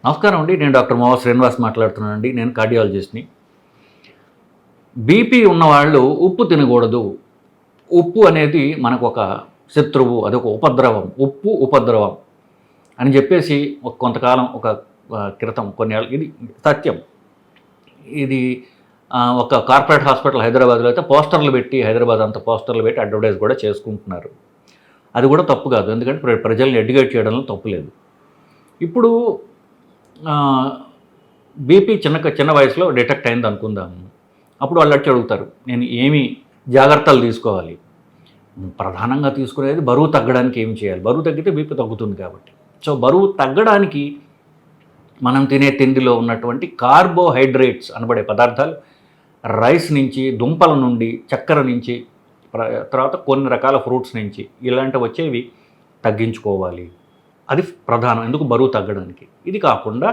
నమస్కారం అండి. నేను డాక్టర్ మోహ శ్రీనివాస్ మాట్లాడుతున్నానండి. నేను కార్డియాలజిస్ట్ని. బీపీ ఉన్నవాళ్ళు ఉప్పు తినకూడదు. ఉప్పు అనేది మనకు ఒక శత్రువు, అదొక ఉపద్రవం. ఉప్పు ఉపద్రవం అని చెప్పేసి కొంతకాలం క్రితం కొన్ని ఏళ్ళ ఇది సత్యం. ఇది ఒక కార్పొరేట్ హాస్పిటల్ హైదరాబాద్లో అయితే పోస్టర్లు పెట్టి, హైదరాబాద్ అంతా పోస్టర్లు పెట్టి అడ్వర్టైజ్ కూడా చేసుకుంటున్నారు. అది కూడా తప్పు కాదు, ఎందుకంటే ప్రజల్ని ఎడ్యుకేట్ చేయడంలో తప్పు లేదు. ఇప్పుడు బీపీ చిన్న వయసులో డిటెక్ట్ అయింది అనుకుందాము. అప్పుడు వాళ్ళు వచ్చి అడుగుతారు, నేను ఏమి జాగ్రత్తలు తీసుకోవాలి? ప్రధానంగా తీసుకునేది బరువు తగ్గడానికి ఏమి చేయాలి? బరువు తగ్గితే బీపీ తగ్గుతుంది కాబట్టి. సో బరువు తగ్గడానికి మనం తినే తిండిలో ఉన్నటువంటి కార్బోహైడ్రేట్స్ అనబడే పదార్థాలు రైస్ నుంచి, దుంపల నుండి, చక్కెర నుంచి, తర్వాత కొన్ని రకాల ఫ్రూట్స్ నుంచి ఇలాంటివి వచ్చేవి తగ్గించుకోవాలి. అది ప్రధానం, ఎందుకు బరువు తగ్గడానికి. ఇది కాకుండా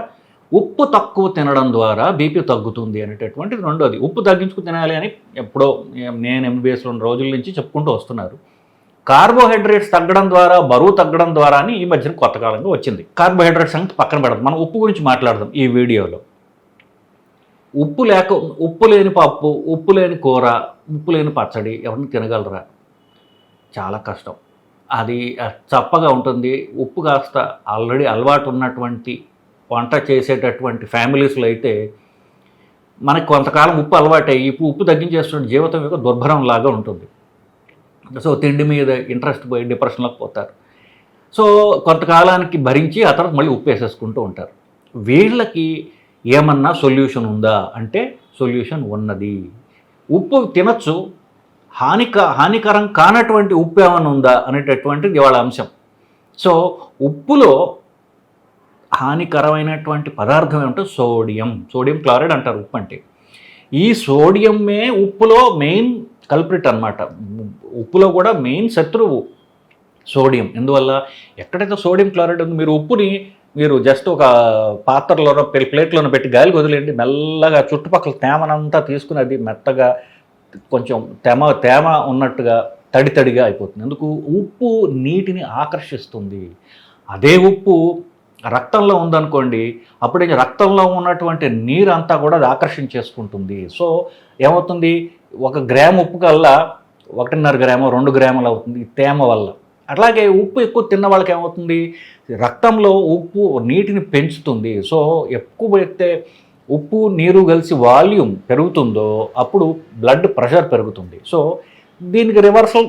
ఉప్పు తక్కువ తినడం ద్వారా బీపీ తగ్గుతుంది అనేటటువంటిది రెండోది. ఉప్పు తగ్గించుకు తినాలి అని ఎప్పుడో నేను ఎంబీబీఎస్లో ఉన్న రోజుల నుంచి చెప్పుకుంటూ వస్తున్నారు. కార్బోహైడ్రేట్స్ తగ్గడం ద్వారా బరువు తగ్గడం ద్వారా అని ఈ మధ్యన కొత్త కాలంగా వచ్చింది. కార్బోహైడ్రేట్స్ సంగతి పక్కన పెడదాం, మనం ఉప్పు గురించి మాట్లాడదాం ఈ వీడియోలో. ఉప్పు లేని పప్పు, ఉప్పు లేని కూర, ఉప్పు లేని పచ్చడి ఎవరిని తినగలరా? చాలా కష్టం. అది చప్పగా ఉంటుంది. ఉప్పు కాస్త ఆల్రెడీ అలవాటు ఉన్నటువంటి వంట చేసేటటువంటి ఫ్యామిలీస్లో అయితే మనకి కొంతకాలం ఉప్పు అలవాటయ్యి ఉప్పు తగ్గించేస్తున్న జీవితం యొక్క దుర్భరం లాగా ఉంటుంది. సో తిండి మీద ఇంట్రెస్ట్ పోయి డిప్రెషన్లోకి పోతారు. సో కొంతకాలానికి భరించి ఆ తర్వాత మళ్ళీ ఉప్పు వేసేసుకుంటూ ఉంటారు. వీళ్ళకి ఏమన్నా సొల్యూషన్ ఉందా అంటే సొల్యూషన్ ఉన్నది. ఉప్పు తినచ్చు, హానికరం కానటువంటి ఉప్పు ఏమైనా ఉందా అనేటటువంటిది ఇవాళ అంశం. సో ఉప్పులో హానికరమైనటువంటి పదార్థం ఏమంటే సోడియం క్లోరైడ్ అంటారు ఉప్పు అంటే. ఈ సోడియమే ఉప్పులో మెయిన్ కల్ప్రిట్ అన్నమాట. ఉప్పులో కూడా మెయిన్ శత్రువు సోడియం. ఎందువల్ల ఎక్కడైతే సోడియం క్లోరైడ్ ఉంది, మీరు జస్ట్ ఒక పాత్రలోనో ప్లేట్లోనో పెట్టి గాలికి వదిలేయండి, మెల్లగా చుట్టుపక్కల తేమనంతా తీసుకుని అది మెత్తగా కొంచెం తేమ ఉన్నట్టుగా తడిగా అయిపోతుంది. ఎందుకు? ఉప్పు నీటిని ఆకర్షిస్తుంది. అదే ఉప్పు రక్తంలో ఉందనుకోండి, అప్పుడు రక్తంలో ఉన్నటువంటి నీరు అంతా కూడా అది ఆకర్షించేసుకుంటుంది. సో ఏమవుతుంది? 1 గ్రాము ఉప్పు కల్లా 1.5 గ్రాము 2 గ్రాములు అవుతుంది తేమ వల్ల. అట్లాగే ఉప్పు ఎక్కువ తిన్న వాళ్ళకి ఏమవుతుంది? రక్తంలో ఉప్పు నీటిని పెంచుతుంది. సో ఎక్కువ అయితే ఉప్పు నీరు కలిసి వాల్యూమ్ పెరుగుతుందో అప్పుడు బ్లడ్ ప్రెషర్ పెరుగుతుంది. సో దీనికి రివర్సల్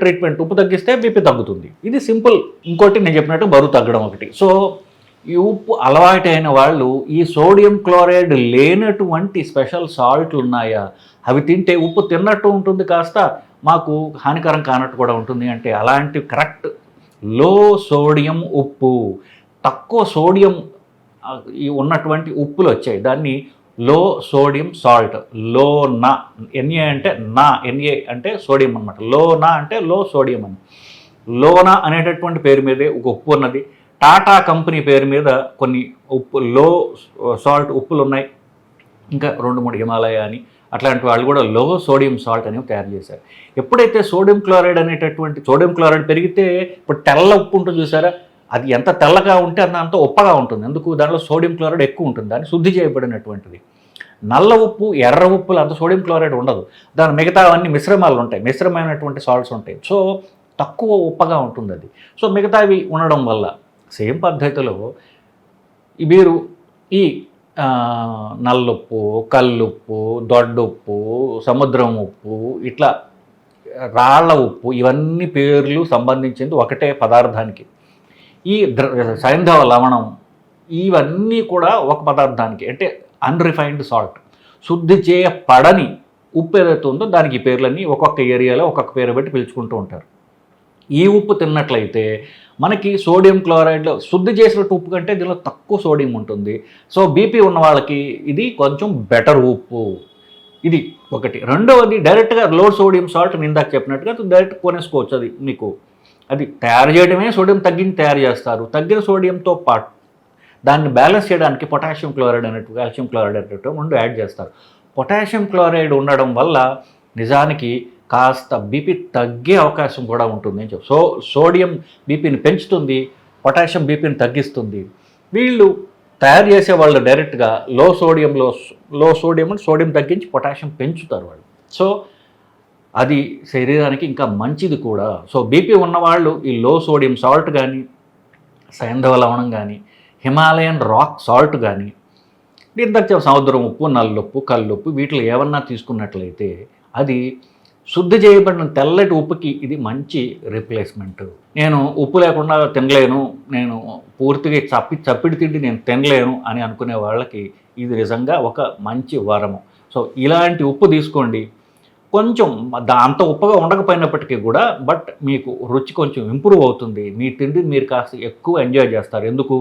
ట్రీట్మెంట్. ఉప్పు తగ్గిస్తే బీపీ తగ్గుతుంది. ఇది సింపుల్. ఇంకోటి నేను చెప్పినట్టు బరువు తగ్గడం ఒకటి. సో ఈ ఉప్పు అలవాటైన వాళ్ళు ఈ సోడియం క్లోరైడ్ లేనటువంటి స్పెషల్ సాల్ట్లు ఉన్నాయా, అవి తింటే ఉప్పు తిన్నట్టు ఉంటుంది, కాస్త మాకు హానికరం కానట్టు కూడా ఉంటుంది అంటే అలాంటి కరెక్ట్ లో సోడియం ఉప్పు, తక్కువ సోడియం ఉన్నటువంటి ఉప్పులు వచ్చాయి. దాన్ని లో సోడియం సాల్ట్. ఎన్ఏ అంటే సోడియం అనమాట. అంటే లో సోడియం అని. లోనా అనేటటువంటి పేరు మీదే ఒక ఉప్పు ఉన్నది. టాటా కంపెనీ పేరు మీద కొన్ని లో సాల్ట్ ఉప్పులు ఉన్నాయి. ఇంకా 2-3 హిమాలయ అని అట్లాంటి వాళ్ళు కూడా లో సోడియం సాల్ట్ అనేవి తయారు చేశారు. ఎప్పుడైతే సోడియం క్లోరైడ్ పెరిగితే, ఇప్పుడు తెల్ల ఉప్పు ఉంటుంది చూసారా, అది ఎంత తెల్లగా ఉంటే అంత ఉప్పగా ఉంటుంది. ఎందుకు? దాంట్లో సోడియం క్లోరైడ్ ఎక్కువ ఉంటుంది, దాన్ని శుద్ధి చేయబడినటువంటిది. నల్ల ఉప్పు, ఎర్ర ఉప్పులు అంత సోడియం క్లోరైడ్ ఉండదు. దాని మిగతా అన్ని మిశ్రమాలు ఉంటాయి, మిశ్రమైనటువంటి సాల్ట్స్ ఉంటాయి. సో తక్కువ ఉప్పగా ఉంటుంది అది. సో మిగతావి ఉండడం వల్ల సేమ్ పద్ధతిలో మీరు ఈ నల్లుప్పు, కల్లుప్పు, దొడ్డుప్పు, సముద్రం ఉప్పు, ఇట్లా రాళ్ల ఉప్పు, ఇవన్నీ పేర్లు సంబంధించింది ఒకటే పదార్థానికి. ఈ సైంధవ లవణం, ఇవన్నీ కూడా ఒక పదార్థానికి, అంటే అన్రిఫైన్డ్ సాల్ట్, శుద్ధి చేయబడని ఉప్పు ఏదైతే ఉందో దానికి ఈ పేర్లన్నీ ఒక్కొక్క ఏరియాలో ఒక్కొక్క పేరు పెట్టి పిలుచుకుంటూ ఉంటారు. ఈ ఉప్పు తిన్నట్లయితే మనకి సోడియం క్లోరైడ్లో శుద్ధి చేసినట్టు ఉప్పు కంటే దీనిలో తక్కువ సోడియం ఉంటుంది. సో బీపీ ఉన్న వాళ్ళకి ఇది కొంచెం బెటర్ ఉప్పు. ఇది ఒకటి. రెండవది, డైరెక్ట్గా లో సోడియం సాల్ట్ ఇందాక చెప్పినట్టుగా డైరెక్ట్ కొనేసుకోవచ్చు. అది మీకు అది తయారు చేయడమే సోడియం తగ్గించి తయారు చేస్తారు. తగ్గిన సోడియంతో పాటు దాన్ని బ్యాలెన్స్ చేయడానికి పొటాషియం క్లోరైడ్ అనేట్టు, కాల్షియం క్లోరైడ్ అనేట్టు 2 యాడ్ చేస్తారు. పొటాషియం క్లోరైడ్ ఉండడం వల్ల నిజానికి కాస్త బీపీ తగ్గే అవకాశం కూడా ఉంటుంది అని చెప్పి. సోడియం బీపీని పెంచుతుంది, పొటాషియం బీపీని తగ్గిస్తుంది. వీళ్ళు తయారు చేసే వాళ్ళు డైరెక్ట్గా లో సోడియం అంటే సోడియం తగ్గించి పొటాషియం పెంచుతారు వాళ్ళు. సో అది శరీరానికి ఇంకా మంచిది కూడా. సో బీపీ ఉన్నవాళ్ళు ఈ లో సోడియం సాల్ట్ కానీ, సైంధవ లవణం కానీ, హిమాలయన్ రాక్ సాల్ట్ కానీ, ఇందాక సముద్రం ఉప్పు, నల్లుప్పు, కల్లుప్పు వీటిలో ఏమన్నా తీసుకున్నట్లయితే అది శుద్ధి చేయబడిన తెల్లటి ఉప్పుకి ఇది మంచి రీప్లేస్మెంట్. నేను ఉప్పు లేకుండా తినలేను, నేను పూర్తిగా చప్పిడి తిండి నేను తినలేను అని అనుకునే వాళ్ళకి ఇది నిజంగా ఒక మంచి వరము. సో ఇలాంటి ఉప్పు తీసుకోండి. కొంచెం అంత ఉప్పగా ఉండకపోయినప్పటికీ కూడా బట్ మీకు రుచి కొంచెం ఇంప్రూవ్ అవుతుంది. మీ తిండి మీరు కాస్త ఎక్కువ ఎంజాయ్ చేస్తారు. ఎందుకు?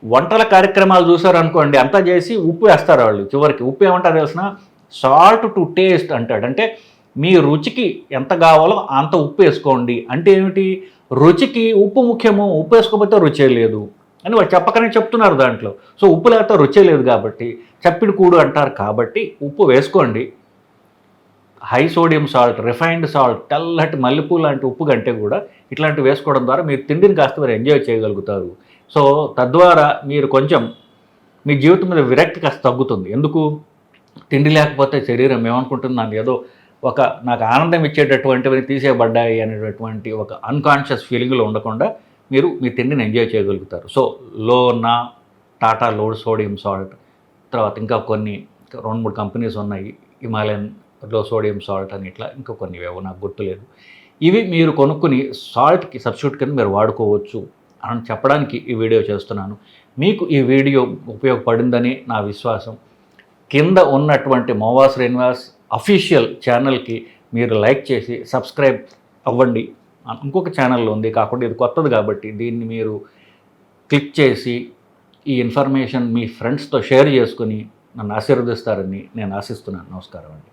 వంటల కార్యక్రమాలు చూసారనుకోండి, అంతా చేసి ఉప్పు వేస్తారు వాళ్ళు. చివరికి ఉప్పు ఏమంటారు తెలిసిన? సాల్ట్ టు టేస్ట్ అంటాడు. అంటే మీ రుచికి ఎంత కావాలో అంత ఉప్పు వేసుకోండి. అంటే ఏమిటి? రుచికి ఉప్పు ముఖ్యము, ఉప్పు వేసుకోకపోతే రుచే లేదు అని వాళ్ళు చెప్పకనే చెప్తున్నారు దాంట్లో. సో ఉప్పు లేకపోతే రుచే లేదు కాబట్టి చప్పిడి కూడు అంటారు. కాబట్టి ఉప్పు వేసుకోండి. High sodium salt, refined salt, తెల్లటి మల్లెపూ లాంటి ఉప్పు కంటే కూడా ఇట్లాంటివి వేసుకోవడం ద్వారా మీరు తిండిని కాస్త మీరు ఎంజాయ్ చేయగలుగుతారు. సో తద్వారా మీరు కొంచెం మీ జీవితం మీద విరక్తి కాస్త తగ్గుతుంది. ఎందుకు? తిండి లేకపోతే శరీరం ఏమనుకుంటుంది, నాకు ఏదో నాకు ఆనందం ఇచ్చేటటువంటివి తీసేయబడ్డాయి అనేటటువంటి ఒక అన్కాన్షియస్ ఫీలింగ్లో ఉండకుండా మీరు మీ తిండిని ఎంజాయ్ చేయగలుగుతారు. సో టాటా లో సోడియం సాల్ట్, తర్వాత ఇంకా కొన్ని 2-3 కంపెనీస్ ఉన్నాయి, హిమాలయన్ లో సోడియం సాల్ట్ అని, ఇట్లా ఇంకా కొన్ని ఏవో నాకు గుర్తులేదు. ఇవి మీరు కొనుక్కుని సాల్ట్కి సబ్స్టిట్యూట్ కింద మీరు వాడుకోవచ్చు అని చెప్పడానికి ఈ వీడియో చేస్తున్నాను. మీకు ఈ వీడియో ఉపయోగపడిందని నా విశ్వాసం. కింద ఉన్నటువంటి మోవా శ్రీనివాస్ అఫీషియల్ ఛానల్కి మీరు లైక్ చేసి సబ్స్క్రైబ్ అవ్వండి. ఇంకొక ఛానల్ ఉంది, కాకుండా ఇది కొత్తది కాబట్టి దీన్ని మీరు క్లిక్ చేసి ఈ ఇన్ఫర్మేషన్ మీ ఫ్రెండ్స్తో షేర్ చేసుకుని నన్ను ఆశీర్వదిస్తారని నేను ఆశిస్తున్నాను. నమస్కారం అండి.